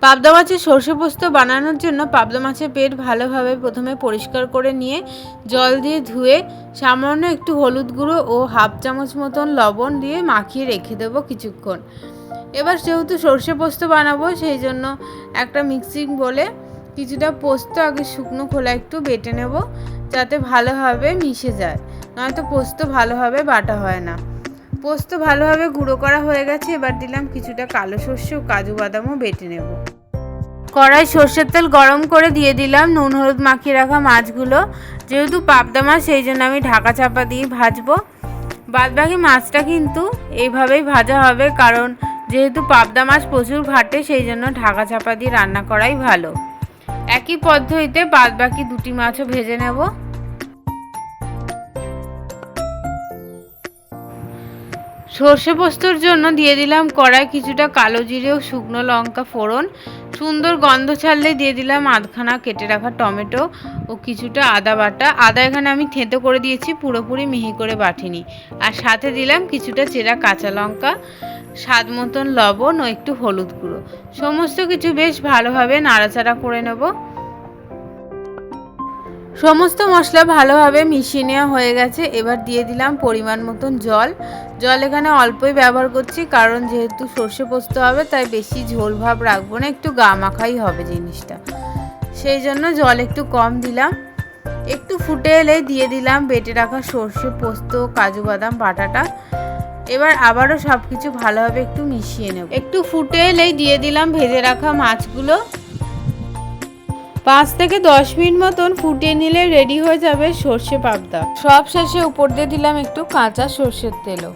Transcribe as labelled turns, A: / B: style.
A: পাবদা মাছের সর্ষে পোস্ত বানানোর জন্য পাবদা মাছের পেট ভালোভাবে প্রথমে পরিষ্কার করে নিয়ে জল দিয়ে ধুয়ে সামান্য একটু হলুদ গুঁড়ো ও হাফ চামচ মতন লবণ দিয়ে মাখিয়ে রেখে দেবো কিছুক্ষণ। এবার যেহেতু সর্ষে পোস্ত বানাবো সেই জন্য একটা মিক্সিং বলে কিছুটা পোস্ত আগে শুকনো খোলা একটু বেটে নেব, যাতে ভালোভাবে মিশে যায়, নয়তো পোস্ত ভালোভাবে বাটা হয় না। পোস্ত ভালোভাবে গুঁড়ো করা হয়ে গেছে। এবার দিলাম কিছুটা কালো সর্ষে ও কাজু বাদামও বেটে নেব। কড়াই সর্ষের তেল গরম করে দিয়ে দিলাম নুন হলুদ মাখিয়ে রাখা মাছগুলো। যেহেতু পাবদা মাছ সেই জন্য আমি ঢাকা চাপা দিয়ে ভাজবো। বাদবাকি মাছটা কিন্তু এইভাবেই ভাজা হবে, কারণ যেহেতু পাবদা মাছ প্রচুর ঘাটে সেই জন্য ঢাকা চাপা দিয়ে রান্না করাই ভালো। একই পদ্ধতিতে বাদবাকি দুটি মাছও ভেজে নেব। সর্ষে পোস্তর জন্য দিয়ে দিলাম কড়াই কিছুটা কালো জিরে ও শুকনো লঙ্কা ফোড়ন। সুন্দর গন্ধ ছাড়লে দিয়ে দিলাম আধখানা কেটে রাখা টমেটো ও কিছুটা আদা বাটা। আদা এখানে আমি থেঁতো করে দিয়েছি, পুরোপুরি মিহি করে বাটিনি। আর সাথে দিলাম কিছুটা চেরা কাঁচা লঙ্কা, স্বাদ মতন লবণ ও একটু হলুদ গুঁড়ো। সমস্ত কিছু বেশ ভালোভাবে নাড়াচাড়া করে নেব। সমস্ত মশলা ভালোভাবে মিশিয়ে নেওয়া হয়ে গেছে। এবার দিয়ে দিলাম পরিমাণ মতন জল। জল এখানে অল্পই ব্যবহার করছি, কারণ যেহেতু সর্ষে পোস্ত হবে তাই বেশি ঝোল ভাব রাখবো না, একটু গা মাখাই হবে জিনিসটা, সেই জন্য জল একটু কম দিলাম। একটু ফুটে এলে দিয়ে দিলাম বেটে রাখা সর্ষে পোস্ত কাজু বাদাম বাটাটা। এবার আবারও সব কিছু ভালোভাবে একটু মিশিয়ে নেব। একটু ফুটে এলেই দিয়ে দিলাম ভেজে রাখা মাছগুলো। 5 থেকে 10 মিনিট মতন ফুটিয়ে নিলে রেডি হয়ে যাবে সর্ষে পাবদা। সব শেষে উপর দিয়ে দিলাম একটু কাঁচা সর্ষের তেলও।